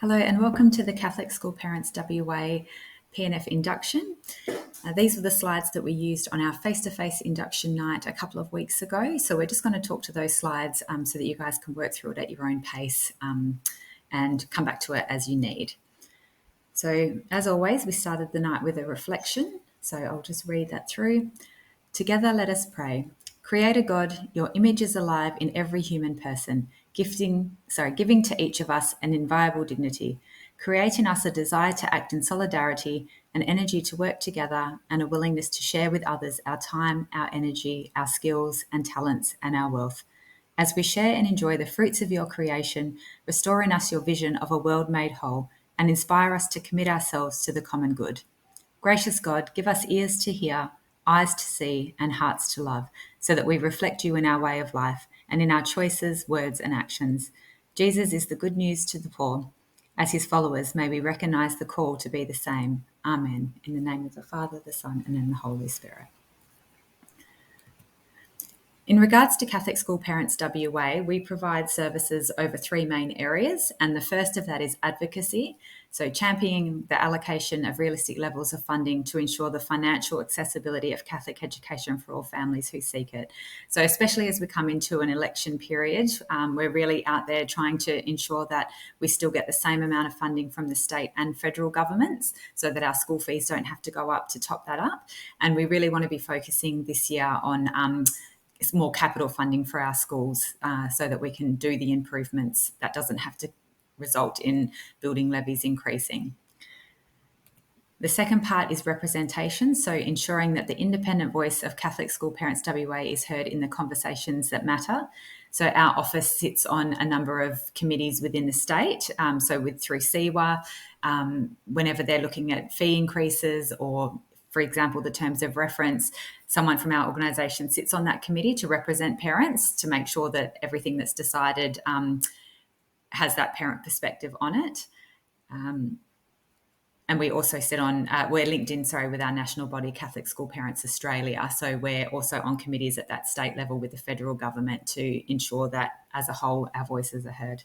Hello and welcome to the Catholic School Parents WA P&F Induction. These were the slides that we used on our face-to-face induction night a couple of weeks ago. So we're just going to talk to those slides so that you guys can work through it at your own pace and come back to it as you need. So as always, we started the night with a reflection. So I'll just read that through. Together, let us pray. Creator God, your image is alive in every human person, giving to each of us an inviolable dignity. Create in us a desire to act in solidarity, an energy to work together, and a willingness to share with others our time, our energy, our skills and talents, and our wealth. As we share and enjoy the fruits of your creation, restore in us your vision of a world made whole, and inspire us to commit ourselves to the common good. Gracious God, give us ears to hear, eyes to see, and hearts to love, so that we reflect you in our way of life and in our choices, words, and actions. Jesus is the good news to the poor. As his followers, may we recognize the call to be the same. Amen. In the name of the Father, the Son, and in the Holy Spirit. In regards to Catholic School Parents WA, we provide services over three main areas, and the first of that is advocacy, so championing the allocation of realistic levels of funding to ensure the financial accessibility of Catholic education for all families who seek it. So especially as we come into an election period, we're really out there trying to ensure that we still get the same amount of funding from the state and federal governments so that our school fees don't have to go up to top that up. And we really want to be focusing this year on more capital funding for our schools so that we can do the improvements. That doesn't have to result in building levies increasing. The second part is representation, so ensuring that the independent voice of Catholic School Parents WA is heard in the conversations that matter. So our office sits on a number of committees within the state, through CEWA, whenever they're looking at fee increases or, for example, the terms of reference, someone from our organisation sits on that committee to represent parents to make sure that everything that's decided has that parent perspective on it. And we also sit on, we're linked in, with our national body, Catholic School Parents Australia. So we're also on committees at that state level with the federal government to ensure that as a whole, our voices are heard.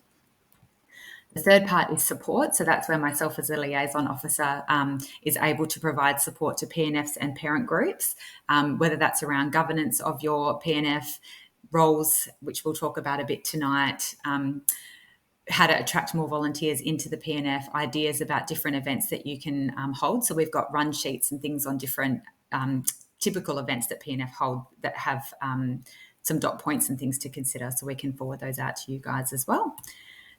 The third part is support. So that's where myself as a liaison officer is able to provide support to P&Fs and parent groups, whether that's around governance of your P&F roles, which we'll talk about a bit tonight, how to attract more volunteers into the P&F, ideas about different events that you can hold. So we've got run sheets and things on different typical events that P&F hold that have some dot points and things to consider. So we can forward those out to you guys as well.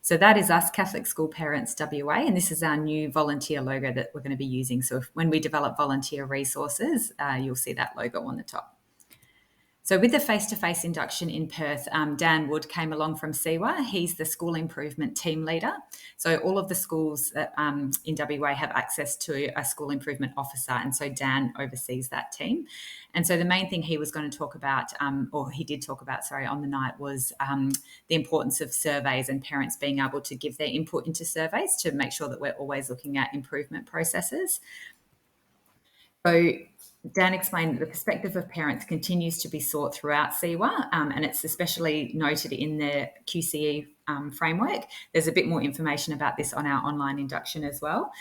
So that is us, Catholic School Parents WA, and this is our new volunteer logo that we're going to be using. So when we develop volunteer resources, you'll see that logo on the top. So with the face-to-face induction in Perth, Dan Wood came along from CEWA. He's the school improvement team leader. So all of the schools that, in WA have access to a school improvement officer, and so Dan oversees that team. And so the main thing he was going to talk about, on the night was the importance of surveys and parents being able to give their input into surveys to make sure that we're always looking at improvement processes. So Dan explained that the perspective of parents continues to be sought throughout CEWA, and it's especially noted in the QCE framework. There's a bit more information about this on our online induction as well.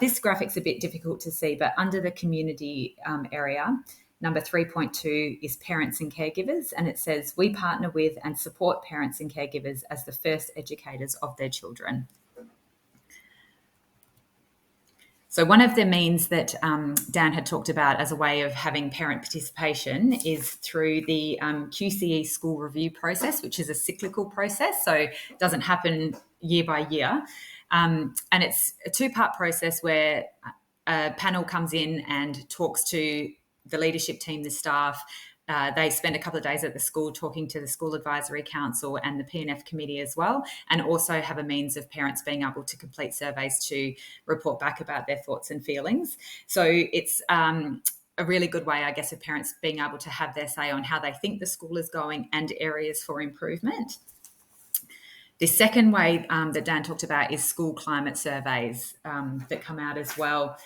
This graphic's a bit difficult to see, but under the community area, number 3.2 is parents and caregivers, and it says, we partner with and support parents and caregivers as the first educators of their children. So one of the means that Dan had talked about as a way of having parent participation is through the QCE school review process, which is a cyclical process, so it doesn't happen year by year. And it's a two-part process where a panel comes in and talks to the leadership team, the staff. They spend a couple of days at the school talking to the School Advisory Council and the P&F committee as well, and also have a means of parents being able to complete surveys to report back about their thoughts and feelings. So it's a really good way, I guess, of parents being able to have their say on how they think the school is going and areas for improvement. The second way that Dan talked about is school climate surveys that come out as well.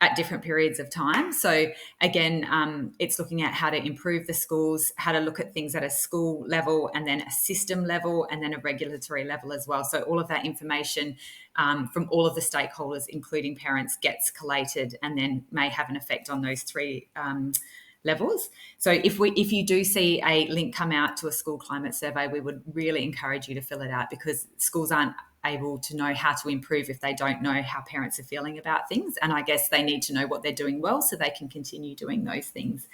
at different periods of time. So again, it's looking at how to improve the schools, how to look at things at a school level and then a system level and then a regulatory level as well. So all of that information from all of the stakeholders, including parents, gets collated and then may have an effect on those three levels. So if you do see a link come out to a school climate survey, we would really encourage you to fill it out, because schools aren't able to know how to improve if they don't know how parents are feeling about things. And I guess they need to know what they're doing well so they can continue doing those things.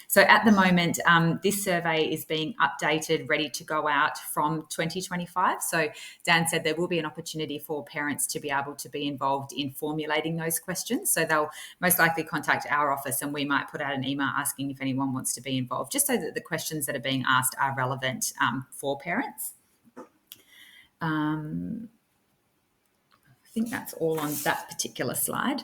So at the moment, this survey is being updated, ready to go out from 2025. So Dan said there will be an opportunity for parents to be able to be involved in formulating those questions. So they'll most likely contact our office and we might put out an email asking if anyone wants to be involved, just so that the questions that are being asked are relevant for parents. I think that's all on that particular slide.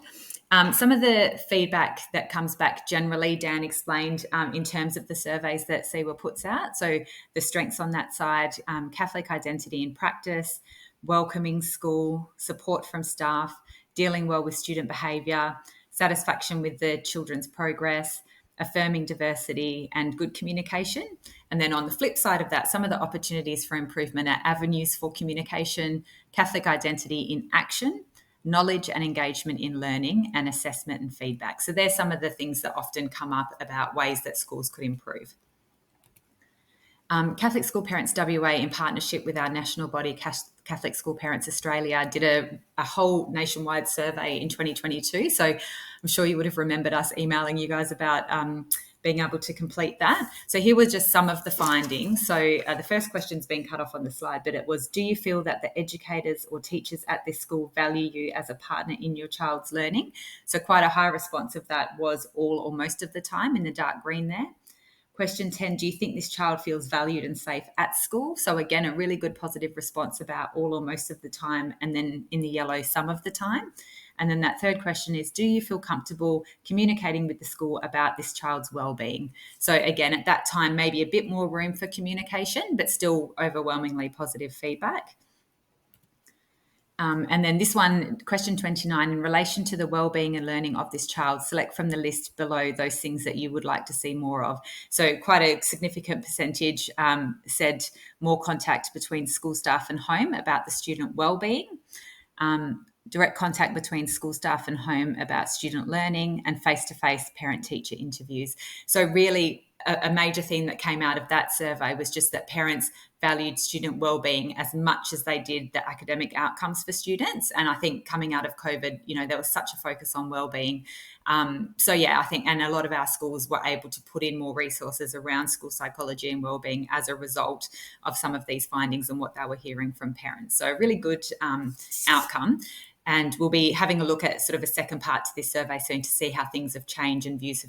Some of the feedback that comes back generally, Dan explained in terms of the surveys that CEWA puts out. So the strengths on that side, Catholic identity in practice, welcoming school, support from staff, dealing well with student behaviour, satisfaction with the children's progress, affirming diversity and good communication. And then on the flip side of that, some of the opportunities for improvement are avenues for communication, Catholic identity in action, knowledge and engagement in learning, and assessment and feedback. So there's some of the things that often come up about ways that schools could improve. Catholic School Parents WA, in partnership with our national body, Catholic School Parents Australia, did a whole nationwide survey in 2022. So I'm sure you would have remembered us emailing you guys about being able to complete that. So here was just some of the findings. So the first question's been cut off on the slide, but it was, do you feel that the educators or teachers at this school value you as a partner in your child's learning? So quite a high response of that was all or most of the time in the dark green there. Question 10, do you think this child feels valued and safe at school? So again, a really good positive response about all or most of the time, and then in the yellow, some of the time. And then that third question is, do you feel comfortable communicating with the school about this child's well-being? So again, at that time, maybe a bit more room for communication, but still overwhelmingly positive feedback. And then this one, question 29, in relation to the wellbeing and learning of this child, select from the list below those things that you would like to see more of. So quite a significant percentage said more contact between school staff and home about the student wellbeing, direct contact between school staff and home about student learning, and face-to-face parent-teacher interviews. So really a major theme that came out of that survey was just that parents valued student wellbeing as much as they did the academic outcomes for students. And I think coming out of COVID, there was such a focus on wellbeing. So yeah, I think, and a lot of our schools were able to put in more resources around school psychology and wellbeing as a result of some of these findings and what they were hearing from parents. So a really good outcome. And we'll be having a look at sort of a second part to this survey soon to see how things have changed and views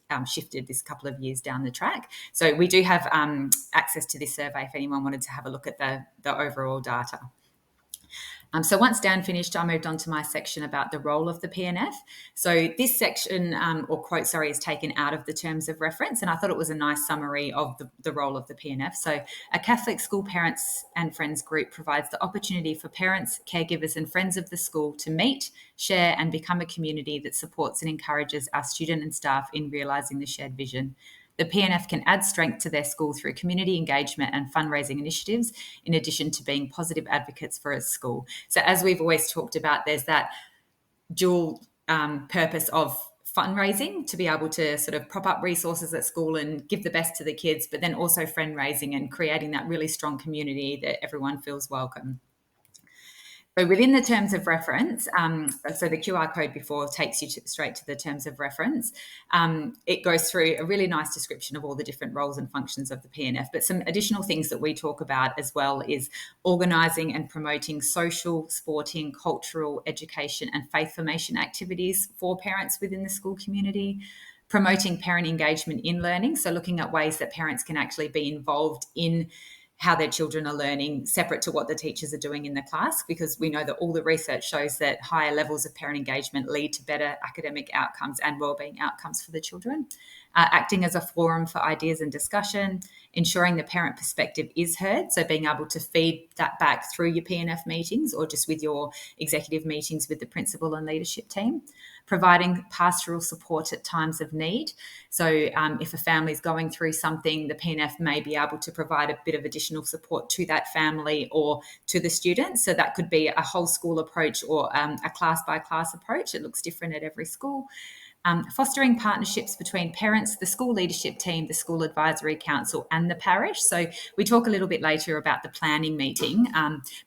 have shifted this couple of years down the track. So we do have access to this survey if anyone wanted to have a look at the overall data. So once Dan finished, I moved on to my section about the role of the P&F. So this section, or quote, sorry, is taken out of the terms of reference, and I thought it was a nice summary of the role of the P&F. So a Catholic school parents and friends group provides the opportunity for parents, caregivers and friends of the school to meet, share and become a community that supports and encourages our student and staff in realising the shared vision. The P&F can add strength to their school through community engagement and fundraising initiatives, in addition to being positive advocates for a school. So as we've always talked about, there's that dual purpose of fundraising to be able to sort of prop up resources at school and give the best to the kids, but then also friend raising and creating that really strong community that everyone feels welcome. So within the terms of reference, so the QR code before takes you straight to the terms of reference. It goes through a really nice description of all the different roles and functions of the P&F, but some additional things that we talk about as well is organising and promoting social, sporting, cultural, education and faith formation activities for parents within the school community, promoting parent engagement in learning, so looking at ways that parents can actually be involved in how their children are learning separate to what the teachers are doing in the class, because we know that all the research shows that higher levels of parent engagement lead to better academic outcomes and wellbeing outcomes for the children. Acting as a forum for ideas and discussion, ensuring the parent perspective is heard, so being able to feed that back through your P&F meetings or just with your executive meetings with the principal and leadership team. Providing pastoral support at times of need. So if a family is going through something, the P&F may be able to provide a bit of additional support to that family or to the students. So that could be a whole school approach or a class by class approach. It looks different at every school. Fostering partnerships between parents, the school leadership team, the school advisory council, and the parish. So we talk a little bit later about the planning meeting.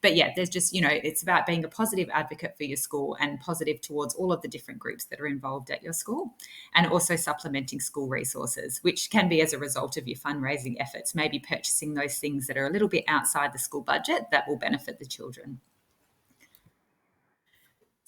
But yeah, there's just, it's about being a positive advocate for your school and positive towards all of the different groups that are involved at your school. And also supplementing school resources, which can be as a result of your fundraising efforts, maybe purchasing those things that are a little bit outside the school budget that will benefit the children.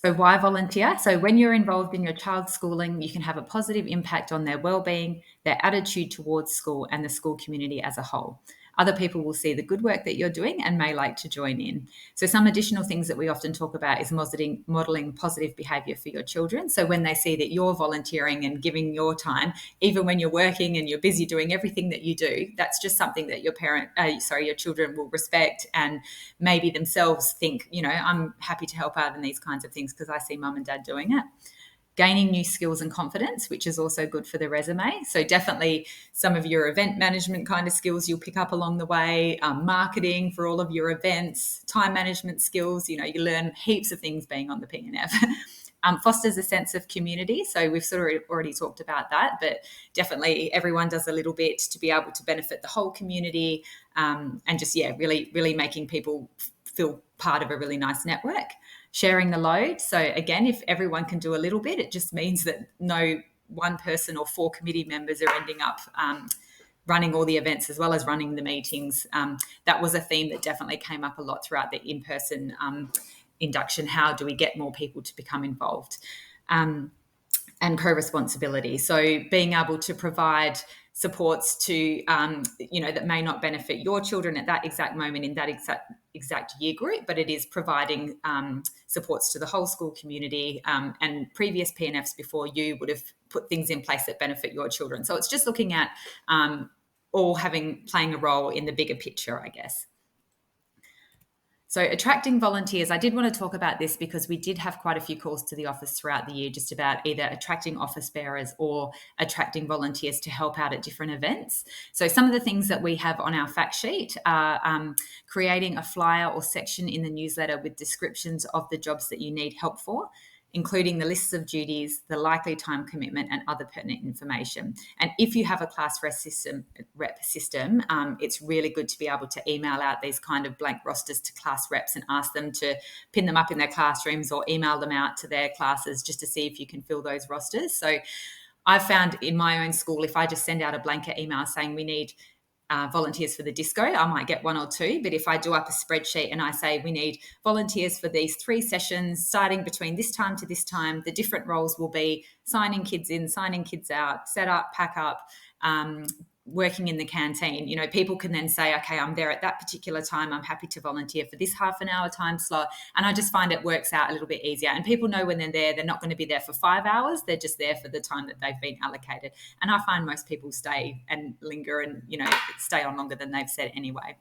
So why volunteer? So when you're involved in your child's schooling, you can have a positive impact on their well-being, their attitude towards school, and the school community as a whole. Other people will see the good work that you're doing and may like to join in. So some additional things that we often talk about is modeling positive behaviour for your children. So when they see that you're volunteering and giving your time, even when you're working and you're busy doing everything that you do, that's just something that your children will respect and maybe themselves think, I'm happy to help out in these kinds of things because I see mum and dad doing it. Gaining new skills and confidence, which is also good for the resume. So definitely some of your event management kind of skills you'll pick up along the way, marketing for all of your events, time management skills. You learn heaps of things being on the P&F. Fosters a sense of community. So we've sort of already talked about that, but definitely everyone does a little bit to be able to benefit the whole community, and just, really, really making people feel part of a really nice network. Sharing the load. So again, if everyone can do a little bit, it just means that no one person or 4 committee members are ending up running all the events as well as running the meetings. That was a theme that definitely came up a lot throughout the in-person induction. How do we get more people to become involved? And co-responsibility. So being able to provide supports to, that may not benefit your children at that exact moment in that exact year group, but it is providing supports to the whole school community, and previous P&Fs before you would have put things in place that benefit your children. So it's just looking at all playing a role in the bigger picture, I guess. So attracting volunteers, I did want to talk about this because we did have quite a few calls to the office throughout the year just about either attracting office bearers or attracting volunteers to help out at different events. So some of the things that we have on our fact sheet are creating a flyer or section in the newsletter with descriptions of the jobs that you need help for, including the lists of duties, the likely time commitment, and other pertinent information. And if you have a class rep system, it's really good to be able to email out these kind of blank rosters to class reps and ask them to pin them up in their classrooms or email them out to their classes just to see if you can fill those rosters. So I've found in my own school, if I just send out a blanket email saying we need volunteers for the disco, I might get 1 or 2. But if I do up a spreadsheet and I say we need volunteers for these 3 sessions starting between this time to this time, the different roles will be signing kids in, signing kids out, set up, pack up, working in the canteen. People can then say, okay, I'm there at that particular time. I'm happy to volunteer for this half an hour time slot. And I just find it works out a little bit easier. And people know when they're there, they're not going to be there for 5 hours. They're just there for the time that they've been allocated. And I find most people stay and linger and, stay on longer than they've said anyway.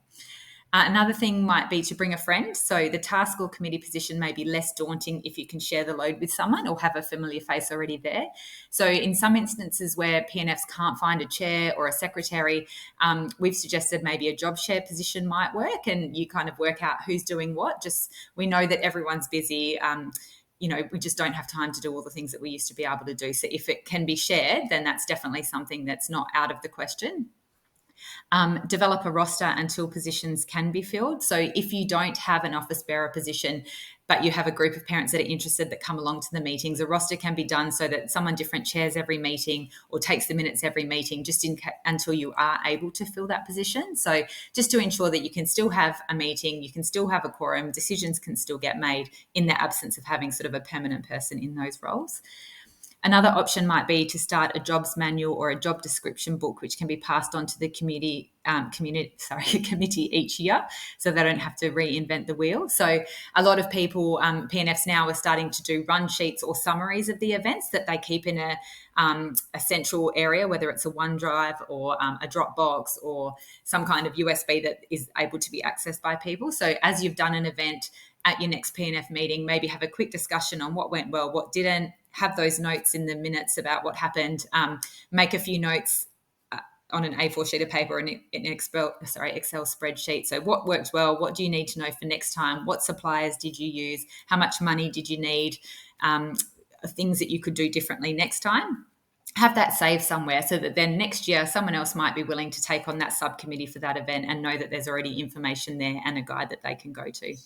Another thing might be to bring a friend. So the task or committee position may be less daunting if you can share the load with someone or have a familiar face already there. So in some instances where P&Fs can't find a chair or a secretary, we've suggested maybe a job share position might work, and you kind of work out who's doing what. Just, we know that everyone's busy. We just don't have time to do all the things that we used to be able to do. So if it can be shared, then that's definitely something that's not out of the question. Develop a roster until positions can be filled. So if you don't have an office bearer position, but you have a group of parents that are interested that come along to the meetings, a roster can be done so that someone different chairs every meeting or takes the minutes every meeting just until you are able to fill that position. So just to ensure that you can still have a meeting, you can still have a quorum, decisions can still get made in the absence of having sort of a permanent person in those roles. Another option might be to start a jobs manual or a job description book, which can be passed on to the committee each year, so they don't have to reinvent the wheel. So a lot of people, P&Fs now, are starting to do run sheets or summaries of the events that they keep in a central area, whether it's a OneDrive or a Dropbox or some kind of USB that is able to be accessed by people. So as you've done an event at your next P&F meeting, maybe have a quick discussion on what went well, what didn't, have those notes in the minutes about what happened, make a few notes on an A4 sheet of paper and an Excel spreadsheet. So what worked well? What do you need to know for next time? What suppliers did you use? How much money did you need? Things that you could do differently next time. Have that saved somewhere so that then next year someone else might be willing to take on that subcommittee for that event and know that there's already information there and a guide that they can go to.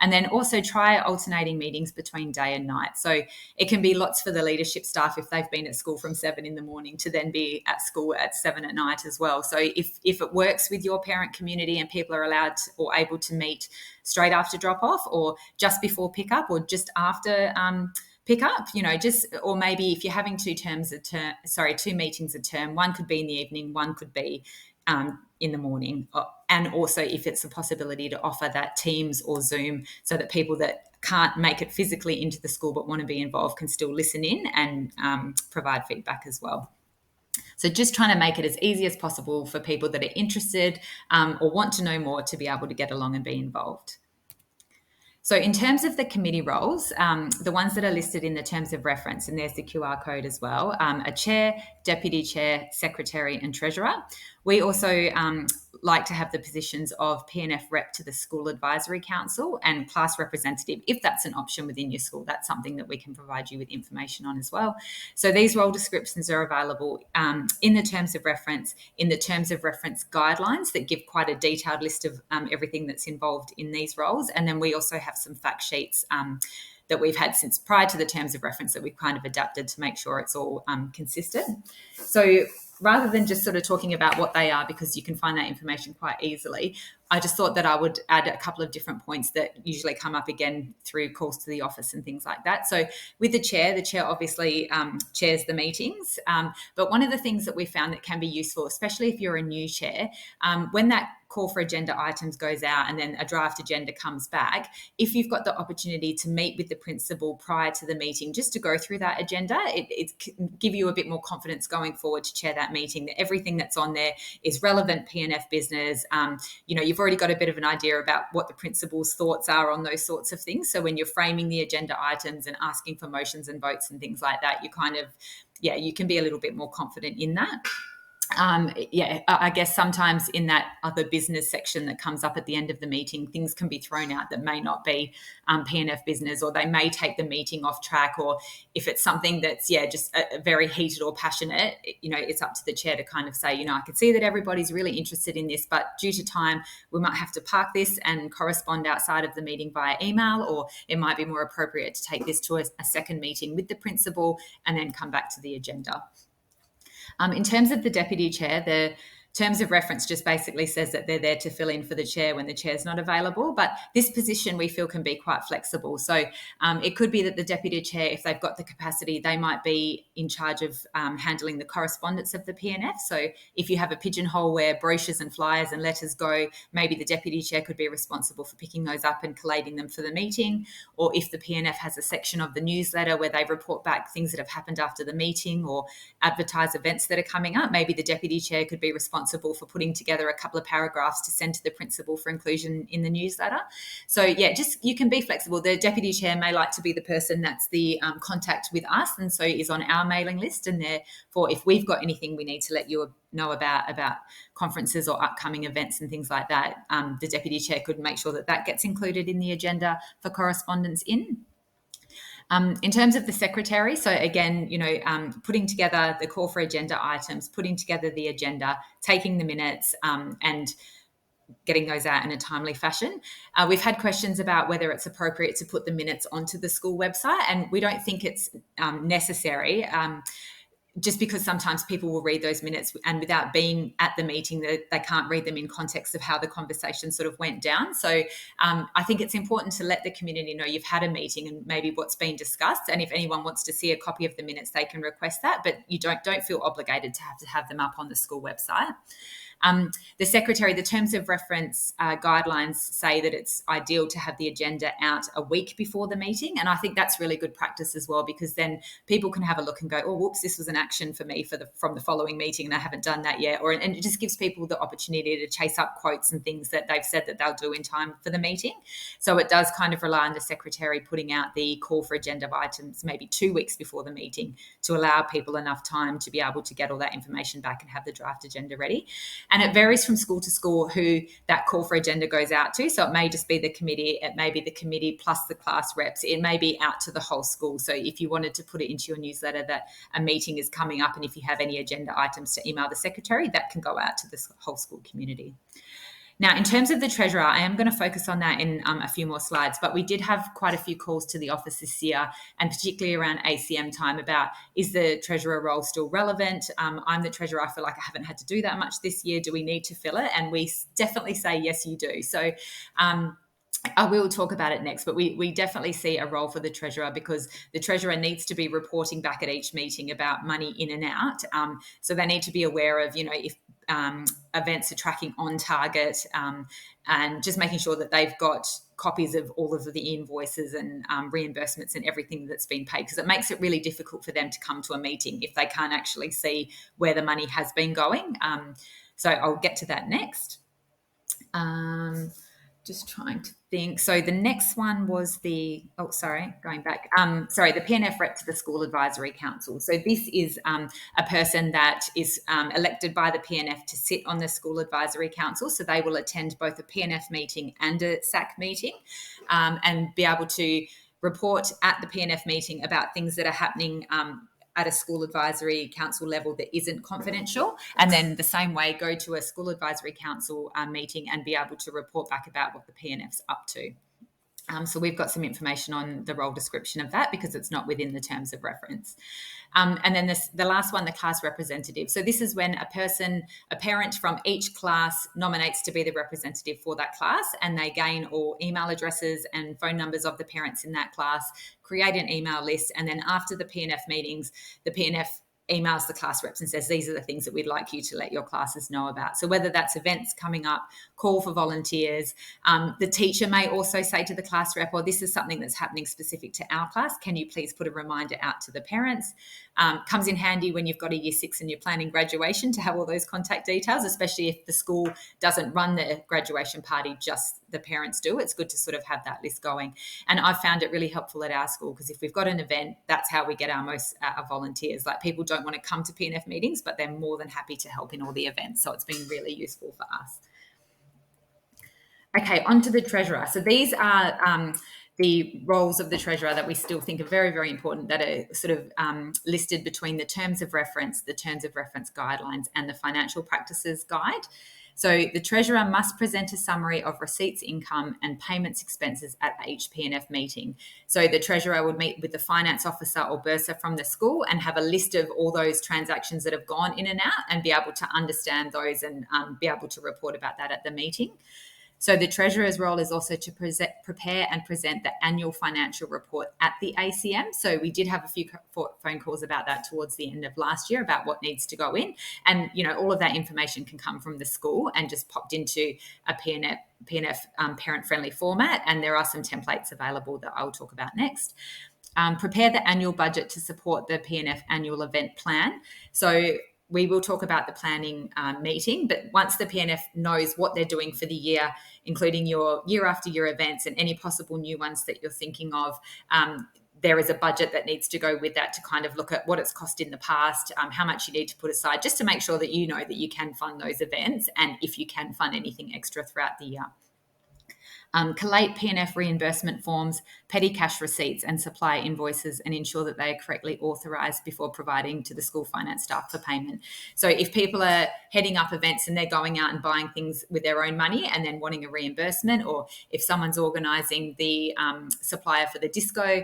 And then also try alternating meetings between day and night. So it can be lots for the leadership staff if they've been at school from 7 a.m. to then be at school at 7 at night as well. So if it works with your parent community and people are allowed or able to meet straight after drop off or just before pickup or just after pick up, or maybe if you're having two meetings a term, one could be in the evening, one could be in the morning. And also if it's a possibility to offer that Teams or Zoom so that people that can't make it physically into the school but want to be involved can still listen in and provide feedback as well. So just trying to make it as easy as possible for people that are interested or want to know more to be able to get along and be involved. So in terms of the committee roles, the ones that are listed in the terms of reference, and there's the QR code as well, a chair, deputy chair, secretary and treasurer. We also like to have the positions of P&F rep to the school advisory council and class representative. If that's an option within your school, that's something that we can provide you with information on as well. So these role descriptions are available in the terms of reference, in the terms of reference guidelines that give quite a detailed list of everything that's involved in these roles. And then we also have some fact sheets that we've had since prior to the terms of reference that we've kind of adapted to make sure it's all consistent. So rather than just sort of talking about what they are, because you can find that information quite easily, I just thought that I would add a couple of different points that usually come up again through calls to the office and things like that. So with the chair obviously chairs the meetings. But one of the things that we found that can be useful, especially if you're a new chair, when that call for agenda items goes out and then a draft agenda comes back, if you've got the opportunity to meet with the principal prior to the meeting just to go through that agenda, it can give you a bit more confidence going forward to chair that meeting, that everything that's on there is relevant P&F business. You've already got a bit of an idea about what the principal's thoughts are on those sorts of things. So when you're framing the agenda items and asking for motions and votes and things like that, you can be a little bit more confident in that. I guess sometimes in that other business section that comes up at the end of the meeting, things can be thrown out that may not be P&F business, or they may take the meeting off track, or if it's something that's just a very heated or passionate, it's up to the chair to kind of say, I can see that everybody's really interested in this, but due to time we might have to park this and correspond outside of the meeting via email, or it might be more appropriate to take this to a second meeting with the principal and then come back to the agenda. In terms of the deputy chair, the terms of reference just basically says that they're there to fill in for the chair when the chair's not available. But this position we feel can be quite flexible. So it could be that the deputy chair, if they've got the capacity, they might be in charge of handling the correspondence of the P&F. So if you have a pigeonhole where brochures and flyers and letters go, maybe the deputy chair could be responsible for picking those up and collating them for the meeting. Or if the P&F has a section of the newsletter where they report back things that have happened after the meeting or advertise events that are coming up, maybe the deputy chair could be responsible for putting together a couple of paragraphs to send to the principal for inclusion in the newsletter. So you can be flexible. The deputy chair may like to be the person that's the contact with us, and so is on our mailing list, and therefore if we've got anything we need to let you know about conferences or upcoming events and things like that, the deputy chair could make sure that gets included in the agenda for correspondence in. In terms of the secretary, so again, putting together the call for agenda items, putting together the agenda, taking the minutes, and getting those out in a timely fashion. We've had questions about whether it's appropriate to put the minutes onto the school website, and we don't think it's necessary. just because sometimes people will read those minutes and without being at the meeting, they can't read them in context of how the conversation sort of went down. So I think it's important to let the community know you've had a meeting and maybe what's been discussed. And if anyone wants to see a copy of the minutes, they can request that, but you don't feel obligated to have them up on the school website. The Secretary, the Terms of Reference guidelines say that it's ideal to have the agenda out a week before the meeting. And I think that's really good practice as well, because then people can have a look and go, oh, whoops, this was an action for me from the following meeting and I haven't done that yet. And it just gives people the opportunity to chase up quotes and things that they've said that they'll do in time for the meeting. So it does kind of rely on the Secretary putting out the call for agenda items maybe 2 weeks before the meeting to allow people enough time to be able to get all that information back and have the draft agenda ready. And it varies from school to school who that call for agenda goes out to. So it may just be the committee, it may be the committee plus the class reps, it may be out to the whole school. So if you wanted to put it into your newsletter that a meeting is coming up and if you have any agenda items to email the Secretary, that can go out to the whole school community. Now, in terms of the Treasurer, I am going to focus on that in a few more slides, but we did have quite a few calls to the office this year, and particularly around ACM time about, is the Treasurer role still relevant? I'm the Treasurer. I feel like I haven't had to do that much this year. Do we need to fill it? And we definitely say, yes, you do. So I will talk about it next, but we definitely see a role for the Treasurer, because the Treasurer needs to be reporting back at each meeting about money in and out. So they need to be aware of, if events are tracking on target, and just making sure that they've got copies of all of the invoices and reimbursements and everything that's been paid, because it makes it really difficult for them to come to a meeting if they can't actually see where the money has been going. So I'll get to that next. Just trying to think. So the next one was the P&F rep to the School Advisory Council. So this is a person that is elected by the P&F to sit on the School Advisory Council. So they will attend both a P&F meeting and a SAC meeting, and be able to report at the P&F meeting about things that are happening at a school advisory council level that isn't confidential, and then the same way go to a school advisory council meeting and be able to report back about what the P&F's up to. So we've got some information on the role description of that because it's not within the terms of reference. And then the last one, the class representative. So this is when a parent from each class nominates to be the representative for that class, and they gain all email addresses and phone numbers of the parents in that class, create an email list, and then after the P&F meetings, the P&F emails the class reps and says, these are the things that we'd like you to let your classes know about. So whether that's events coming up, call for volunteers, the teacher may also say to the class rep, well, this is something that's happening specific to our class. Can you please put a reminder out to the parents? Comes in handy when you've got a year 6 and you're planning graduation to have all those contact details, especially if the school doesn't run the graduation party, just the parents do. It's good to sort of have that list going. And I've found it really helpful at our school, because if we've got an event, that's how we get our most volunteers. Like, people don't want to come to P&F meetings, but they're more than happy to help in all the events. So it's been really useful for us. Okay, on to the Treasurer. So these are the roles of the Treasurer that we still think are very, very important, that are sort of listed between the Terms of Reference, the Terms of Reference guidelines, and the Financial Practices Guide. So the Treasurer must present a summary of receipts, income, and payments expenses at each P&F meeting. So the Treasurer would meet with the finance officer or bursar from the school and have a list of all those transactions that have gone in and out, and be able to understand those and be able to report about that at the meeting. So the Treasurer's role is also to prepare and present the annual financial report at the ACM. So we did have a few phone calls about that towards the end of last year about what needs to go in. And, all of that information can come from the school and just popped into a P&F parent-friendly format. And there are some templates available that I'll talk about next. Prepare the annual budget to support the P&F annual event plan. So we will talk about the planning meeting, but once the P&F knows what they're doing for the year, including your year after year events and any possible new ones that you're thinking of, there is a budget that needs to go with that to kind of look at what it's cost in the past, how much you need to put aside, just to make sure that you know that you can fund those events, and if you can fund anything extra throughout the year. Collate P&F reimbursement forms, petty cash receipts, and supplier invoices, and ensure that they are correctly authorised before providing to the school finance staff for payment. So if people are heading up events and they're going out and buying things with their own money and then wanting a reimbursement, or if someone's organising the supplier for the disco,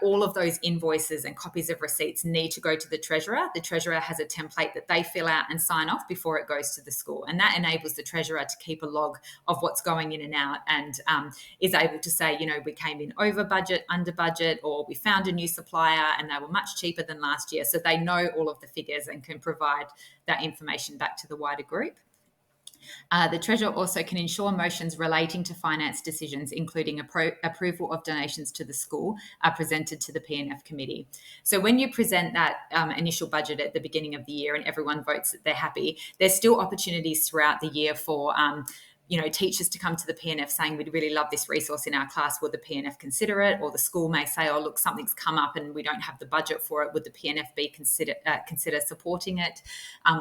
all of those invoices and copies of receipts need to go to the treasurer. The treasurer has a template that they fill out and sign off before it goes to the school. And that enables the treasurer to keep a log of what's going in and out, and is able to say, we came in over budget, under budget, or we found a new supplier and they were much cheaper than last year. So they know all of the figures and can provide that information back to the wider group. The Treasurer also can ensure motions relating to finance decisions, including approval of donations to the school, are presented to the P&F Committee. So when you present that initial budget at the beginning of the year and everyone votes that they're happy, there's still opportunities throughout the year for teachers to come to the P&F saying, we'd really love this resource in our class. Would the P&F consider it? Or the school may say, oh, look, something's come up and we don't have the budget for it. Would the P&F consider supporting it?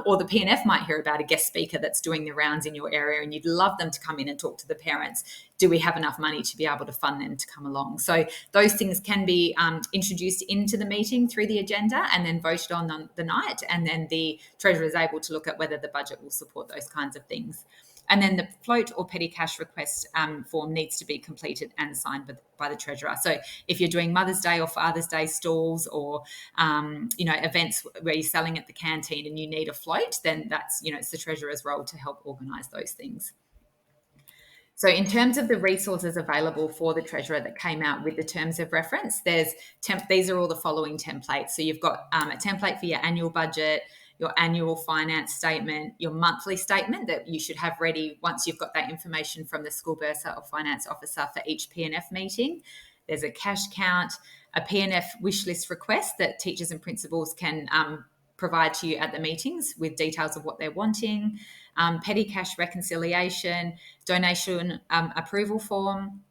Or the P&F might hear about a guest speaker that's doing the rounds in your area and you'd love them to come in and talk to the parents. Do we have enough money to be able to fund them to come along? So those things can be introduced into the meeting through the agenda and then voted on the night. And then the Treasurer is able to look at whether the budget will support those kinds of things. And then the float or petty cash request form needs to be completed and signed by the Treasurer. So if you're doing Mother's Day or Father's Day stalls or, events where you're selling at the canteen and you need a float, then that's, it's the Treasurer's role to help organise those things. So in terms of the resources available for the Treasurer that came out with the terms of reference, these are all the following templates. So you've got a template for your annual budget, your annual finance statement, your monthly statement that you should have ready once you've got that information from the school bursar or finance officer for each P&F meeting. There's a cash count, a P&F wish list request that teachers and principals can provide to you at the meetings with details of what they're wanting, petty cash reconciliation, donation approval form,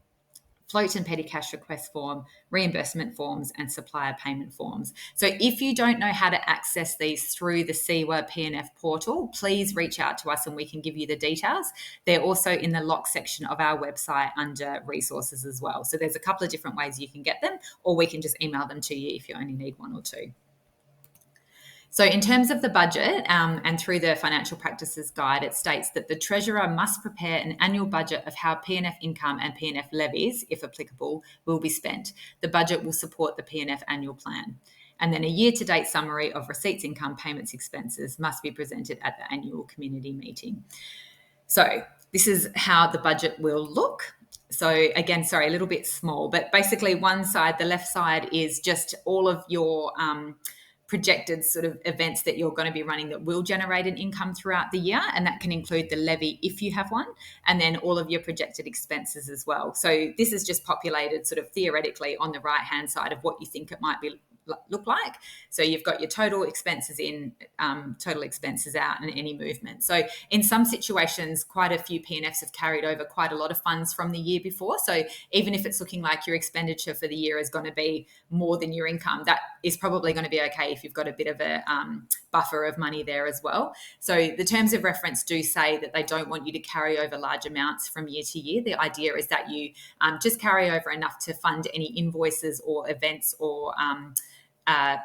float and petty cash request form, reimbursement forms, and supplier payment forms. So if you don't know how to access these through the CEWA P&F portal, please reach out to us and we can give you the details. They're also in the lock section of our website under resources as well. So there's a couple of different ways you can get them, or we can just email them to you if you only need one or two. So in terms of the budget and through the Financial Practices Guide, it states that the Treasurer must prepare an annual budget of how P&F income and P&F levies, if applicable, will be spent. The budget will support the P&F annual plan. And then a year-to-date summary of receipts, income, payments, expenses must be presented at the annual community meeting. So this is how the budget will look. So again, sorry, a little bit small, but basically one side, the left side, is just all of your projected sort of events that you're going to be running that will generate an income throughout the year. And that can include the levy if you have one, and then all of your projected expenses as well. So this is just populated sort of theoretically on the right-hand side of what you think it might look like. So you've got your total expenses in, total expenses out, and any movement. So in some situations, quite a few P&Fs have carried over quite a lot of funds from the year before. So even if it's looking like your expenditure for the year is going to be more than your income, that is probably going to be okay if you've got a bit of a buffer of money there as well. So the terms of reference do say that they don't want you to carry over large amounts from year to year. The idea is that you just carry over enough to fund any invoices or events or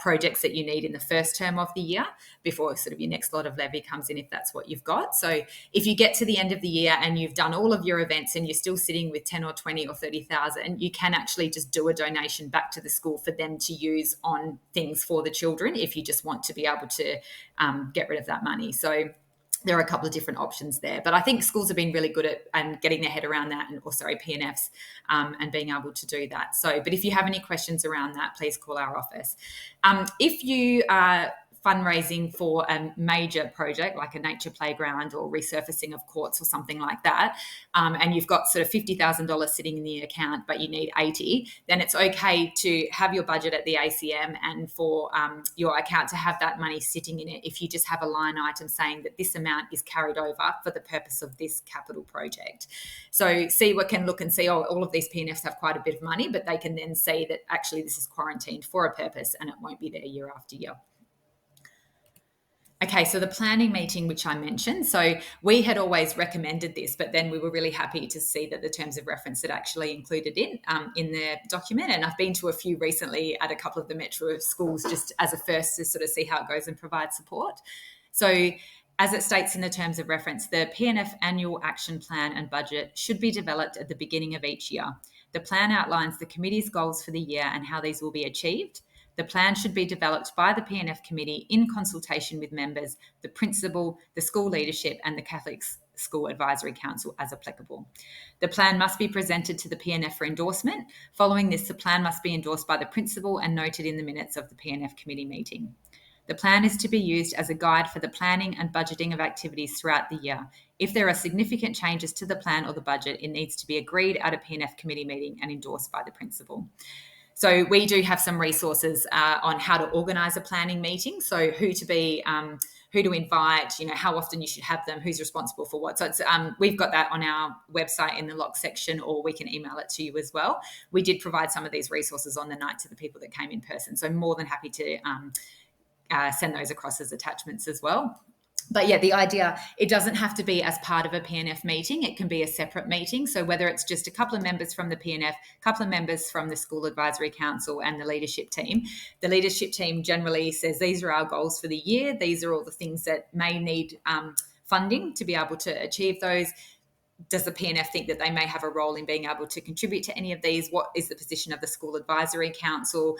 projects that you need in the first term of the year before sort of your next lot of levy comes in, if that's what you've got. So if you get to the end of the year and you've done all of your events and you're still sitting with 10 or 20 or 30,000, you can actually just do a donation back to the school for them to use on things for the children if you just want to be able to get rid of that money. So there are a couple of different options there, but I think schools have been really good at getting their head around that, and also P&Fs and being able to do that. So, but if you have any questions around that, please call our office. If you are fundraising for a major project like a nature playground or resurfacing of courts or something like that, and you've got sort of $50,000 sitting in the account, but you need 80, then it's okay to have your budget at the ACM and for your account to have that money sitting in it if you just have a line item saying that this amount is carried over for the purpose of this capital project. So CEWA can look and see, oh, all of these P&Fs have quite a bit of money, but they can then see that actually this is quarantined for a purpose and it won't be there year after year. Okay, so the planning meeting, which I mentioned, so we had always recommended this, but then we were really happy to see that the terms of reference had actually included it in the document. And I've been to a few recently at a couple of the metro schools just as a first to sort of see how it goes and provide support. So as it states in the terms of reference, the P&F annual action plan and budget should be developed at the beginning of each year. The plan outlines the committee's goals for the year and how these will be achieved. The plan should be developed by the P&F committee in consultation with members, the principal, the school leadership, and the Catholic School Advisory Council as applicable. The plan must be presented to the P&F for endorsement. Following this, the plan must be endorsed by the principal and noted in the minutes of the P&F committee meeting. The plan is to be used as a guide for the planning and budgeting of activities throughout the year. If there are significant changes to the plan or the budget, it needs to be agreed at a P&F committee meeting and endorsed by the principal. So we do have some resources on how to organise a planning meeting. So who to invite, how often you should have them, who's responsible for what. So it's, we've got that on our website in the lock section, or we can email it to you as well. We did provide some of these resources on the night to the people that came in person. So I'm more than happy to send those across as attachments as well. But yeah, the idea, it doesn't have to be as part of a P&F meeting. It can be a separate meeting. So whether it's just a couple of members from the P&F, a couple of members from the School Advisory Council and the leadership team generally says, these are our goals for the year. These are all the things that may need funding to be able to achieve those. Does the P&F think that they may have a role in being able to contribute to any of these? What is the position of the School Advisory Council?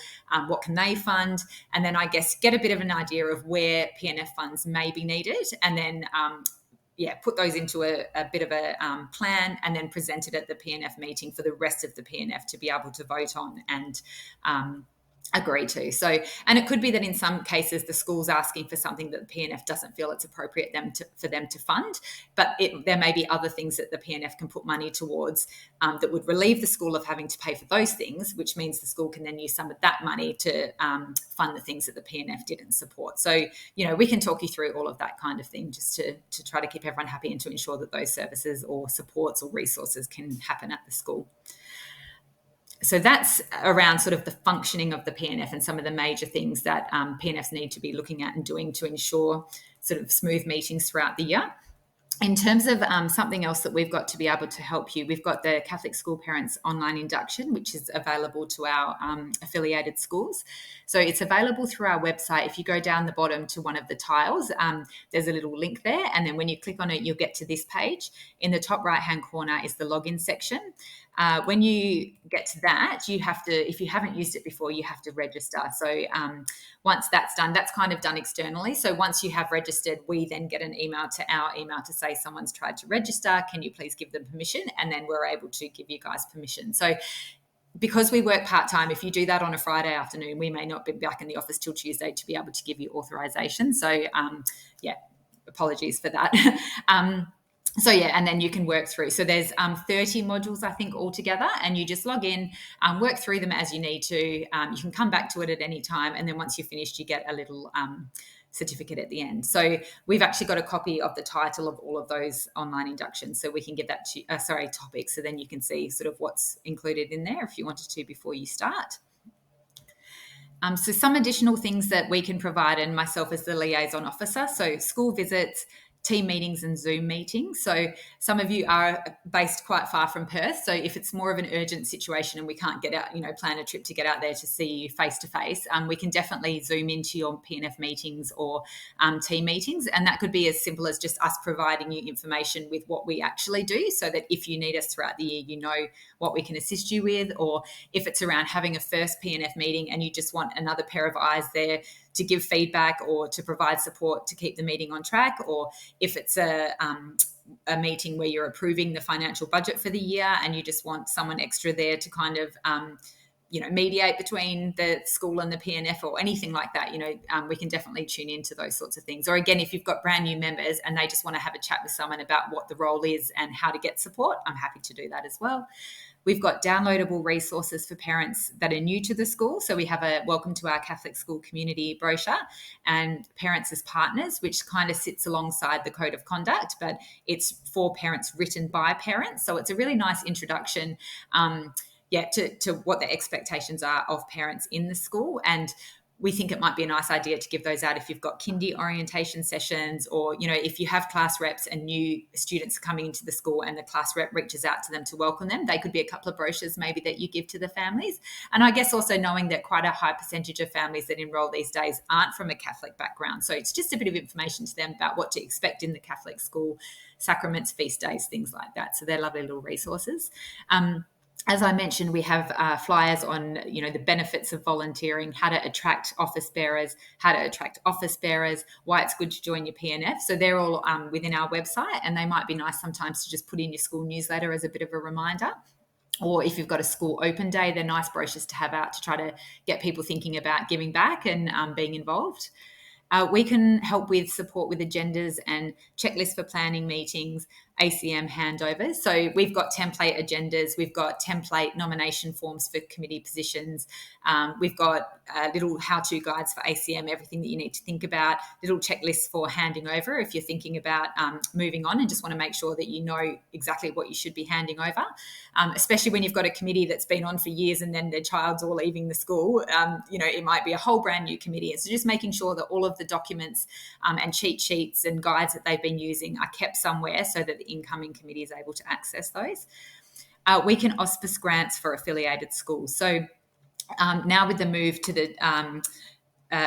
What can they fund? And then I guess get a bit of an idea of where P&F funds may be needed, and then put those into a bit of a plan, and then present it at the P&F meeting for the rest of the P&F to be able to vote on and agree to. So, and it could be that in some cases the school's asking for something that the P&F doesn't feel it's appropriate for them to fund, but there may be other things that the P&F can put money towards that would relieve the school of having to pay for those things, which means the school can then use some of that money to fund the things that the P&F didn't support. So, we can talk you through all of that kind of thing, just to try to keep everyone happy and to ensure that those services or supports or resources can happen at the school. So that's around sort of the functioning of the P&F and some of the major things that P&Fs need to be looking at and doing to ensure sort of smooth meetings throughout the year. In terms of something else that we've got to be able to help you, we've got the Catholic School Parents Online Induction, which is available to our affiliated schools. So it's available through our website. If you go down the bottom to one of the tiles, there's a little link there. And then when you click on it, you'll get to this page. In the top right-hand corner is the login section. When you get to that, you have to, if you haven't used it before, you have to register. So once that's done, that's kind of done externally. So once you have registered, we then get an email to our email to say someone's tried to register. Can you please give them permission? And then we're able to give you guys permission. So because we work part-time, if you do that on a Friday afternoon, we may not be back in the office till Tuesday to be able to give you authorization. So apologies for that. And then you can work through. So there's 30 modules, I think, altogether, and you just log in, work through them as you need to. You can come back to it at any time, and then once you're finished, you get a little certificate at the end. So we've actually got a copy of the title of all of those online inductions, so we can give that to topics, so then you can see sort of what's included in there if you wanted to before you start. So some additional things that we can provide, and myself as the liaison officer, so school visits, team meetings and Zoom meetings. So some of you are based quite far from Perth. So if it's more of an urgent situation and we can't get out, plan a trip to get out there to see you face to face, we can definitely Zoom into your P&F meetings or team meetings. And that could be as simple as just us providing you information with what we actually do, so that if you need us throughout the year, you know what we can assist you with. Or if it's around having a first P&F meeting and you just want another pair of eyes there to give feedback or to provide support to keep the meeting on track, or if it's a meeting where you're approving the financial budget for the year and you just want someone extra there to kind of mediate between the school and the P&F or anything like that, we can definitely tune into those sorts of things. Or again, if you've got brand new members and they just want to have a chat with someone about what the role is and how to get support, I'm happy to do that as well. We've got downloadable resources for parents that are new to the school. So we have a Welcome to Our Catholic School Community brochure and Parents as Partners, which kind of sits alongside the Code of Conduct, but it's for parents, written by parents. So it's a really nice introduction to what the expectations are of parents in the school. And we think it might be a nice idea to give those out if you've got kindy orientation sessions, or, if you have class reps and new students coming into the school and the class rep reaches out to them to welcome them. They could be a couple of brochures maybe that you give to the families. And I guess also knowing that quite a high percentage of families that enroll these days aren't from a Catholic background. So it's just a bit of information to them about what to expect in the Catholic school, sacraments, feast days, things like that. So they're lovely little resources. as I mentioned, we have flyers on, the benefits of volunteering, how to attract office bearers, why it's good to join your P&F. So they're all within our website, and they might be nice sometimes to just put in your school newsletter as a bit of a reminder. Or if you've got a school open day, they're nice brochures to have out to try to get people thinking about giving back and being involved. We can help with support with agendas and checklists for planning meetings, ACM handovers. So we've got template agendas, we've got template nomination forms for committee positions, we've got little how-to guides for ACM, everything that you need to think about, little checklists for handing over if you're thinking about moving on and just want to make sure that you know exactly what you should be handing over, especially when you've got a committee that's been on for years and then their child's all leaving the school. It might be a whole brand new committee. So just making sure that all of the documents and cheat sheets and guides that they've been using are kept somewhere so that the incoming committee is able to access those. We can auspice grants for affiliated schools. So now with the move to the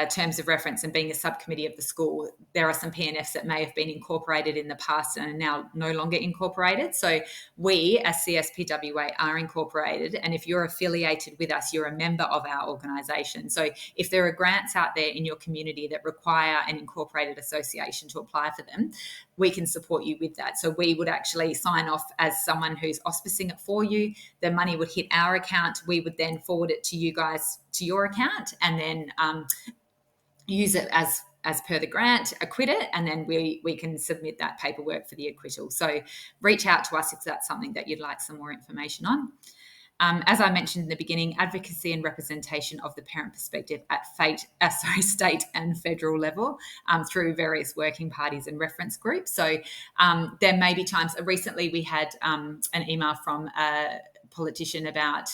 terms of reference and being a subcommittee of the school, there are some P&Fs that may have been incorporated in the past and are now no longer incorporated. So we, as CSPWA, are incorporated. And if you're affiliated with us, you're a member of our organisation. So if there are grants out there in your community that require an incorporated association to apply for them, we can support you with that. So we would actually sign off as someone who's auspicing it for you. The money would hit our account. We would then forward it to you guys to your account, and then use it as per the grant, acquit it, and then we can submit that paperwork for the acquittal. So reach out to us if that's something that you'd like some more information on. As I mentioned in the beginning, advocacy and representation of the parent perspective at state and federal level through various working parties and reference groups. So there may be times, recently we had an email from a politician about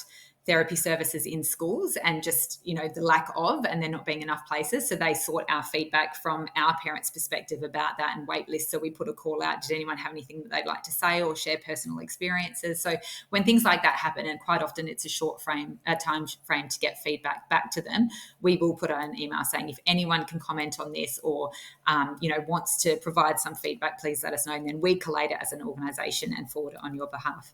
therapy services in schools and just, the lack of, and there not being enough places. So they sought our feedback from our parents' perspective about that and wait lists. So we put a call out, did anyone have anything that they'd like to say or share personal experiences? So when things like that happen, and quite often it's a time frame to get feedback back to them, we will put out an email saying, if anyone can comment on this or, wants to provide some feedback, please let us know. And then we collate it as an organisation and forward it on your behalf.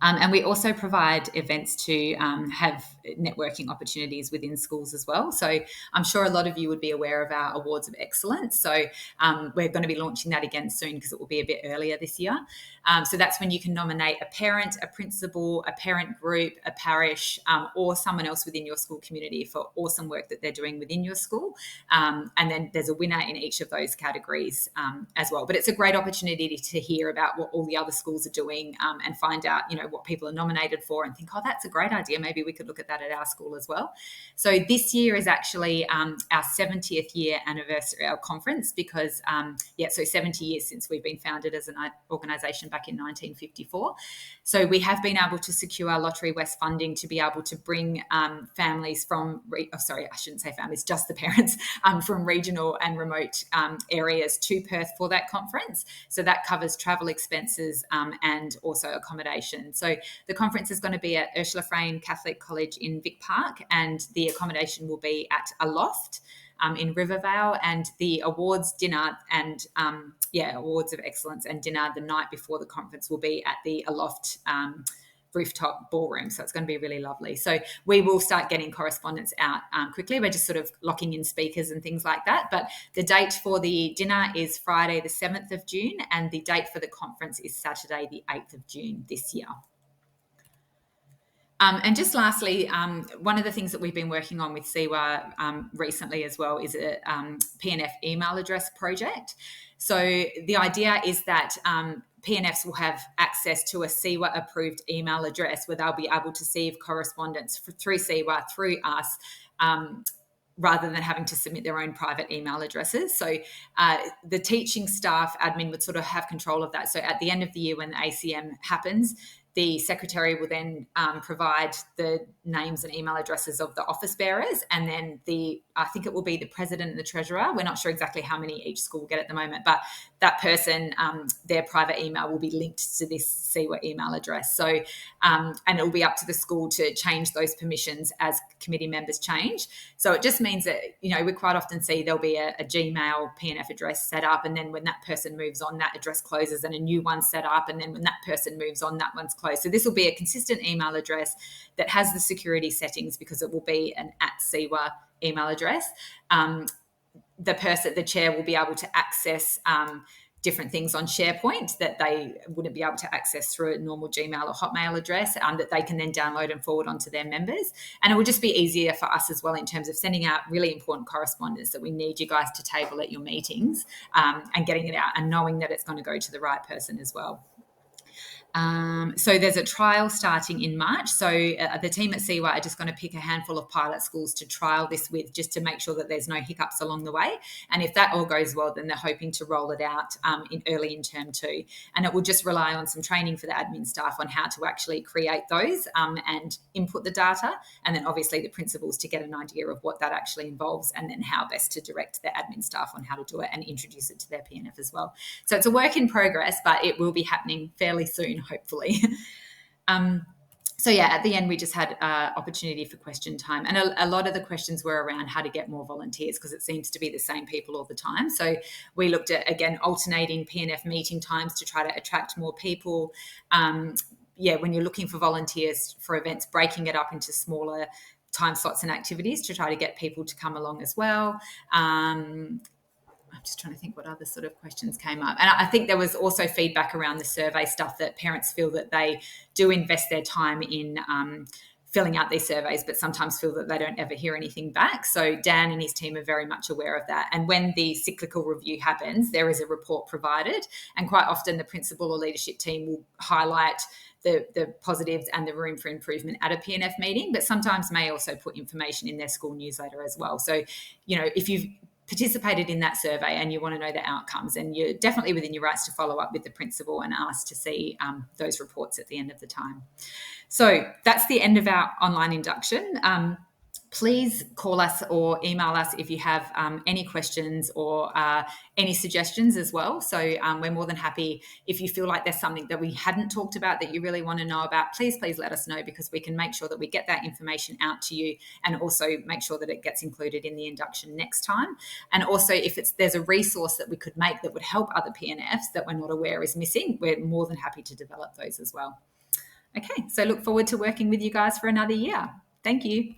And we also provide events to have networking opportunities within schools as well. So I'm sure a lot of you would be aware of our Awards of Excellence. So we're going to be launching that again soon because it will be a bit earlier this year. So that's when you can nominate a parent, a principal, a parent group, a parish, or someone else within your school community for awesome work that they're doing within your school. And then there's a winner in each of those categories as well. But it's a great opportunity to hear about what all the other schools are doing and find out, what people are nominated for and think, oh, that's a great idea. Maybe we could look at that at our school as well. So this year is actually our 70th year anniversary, our conference, because, so 70 years since we've been founded as an organisation back in 1954. So we have been able to secure Lottery West funding to be able to bring families from, I shouldn't say families, just the parents from regional and remote areas to Perth for that conference. So that covers travel expenses and also accommodation. So the conference is going to be at Ursula Frayne Catholic College in Vic Park, and the accommodation will be at a loft in Rivervale, and the awards dinner and Awards of Excellence and dinner the night before the conference will be at the Aloft rooftop ballroom. So it's going to be really lovely. So we will start getting correspondence out quickly. We're just sort of locking in speakers and things like that. But the date for the dinner is Friday, the 7th of June, and the date for the conference is Saturday, the 8th of June this year. And just lastly, one of the things that we've been working on with CEWA recently as well is a P&F email address project. So the idea is that P&Fs will have access to a CEWA approved email address where they'll be able to receive correspondence through CEWA, through us, rather than having to submit their own private email addresses. So the teaching staff admin would sort of have control of that. So at the end of the year when the ACM happens, the secretary will then provide the names and email addresses of the office bearers, and then I think it will be the president and the treasurer. We're not sure exactly how many each school will get at the moment, but that person, their private email will be linked to this CEWA email address. So, and it will be up to the school to change those permissions as committee members change. So it just means that, we quite often see there'll be a Gmail P&F address set up, and then when that person moves on, that address closes and a new one set up, and then when that person moves on, that one's closed. So this will be a consistent email address that has the security settings, because it will be an @CEWA email address. The chair will be able to access different things on SharePoint that they wouldn't be able to access through a normal Gmail or Hotmail address, that they can then download and forward onto their members. And it will just be easier for us as well in terms of sending out really important correspondence that we need you guys to table at your meetings, and getting it out and knowing that it's going to go to the right person as well. So there's a trial starting in March. So the team at CEWA are just going to pick a handful of pilot schools to trial this with, just to make sure that there's no hiccups along the way. And if that all goes well, then they're hoping to roll it out early in term 2. And it will just rely on some training for the admin staff on how to actually create those and input the data. And then obviously the principals to get an idea of what that actually involves, and then how best to direct the admin staff on how to do it and introduce it to their P&F as well. So it's a work in progress, but it will be happening fairly soon, hopefully. So yeah, at the end, we just had opportunity for question time. And a lot of the questions were around how to get more volunteers, because it seems to be the same people all the time. So we looked at, again, alternating P&F meeting times to try to attract more people. When you're looking for volunteers for events, breaking it up into smaller time slots and activities to try to get people to come along as well. I'm just trying to think what other sort of questions came up. And I think there was also feedback around the survey stuff, that parents feel that they do invest their time in filling out these surveys, but sometimes feel that they don't ever hear anything back. So Dan and his team are very much aware of that. And when the cyclical review happens, there is a report provided. And quite often the principal or leadership team will highlight the positives and the room for improvement at a P&F meeting, but sometimes may also put information in their school newsletter as well. So, if you've participated in that survey and you want to know the outcomes, and you're definitely within your rights to follow up with the principal and ask to see those reports at the end of the time. So that's the end of our online induction. Please call us or email us if you have any questions or any suggestions as well. So we're more than happy. If you feel like there's something that we hadn't talked about that you really want to know about, please let us know, because we can make sure that we get that information out to you, and also make sure that it gets included in the induction next time. And also, if there's a resource that we could make that would help other P&Fs that we're not aware is missing, we're more than happy to develop those as well. Okay, so look forward to working with you guys for another year. Thank you.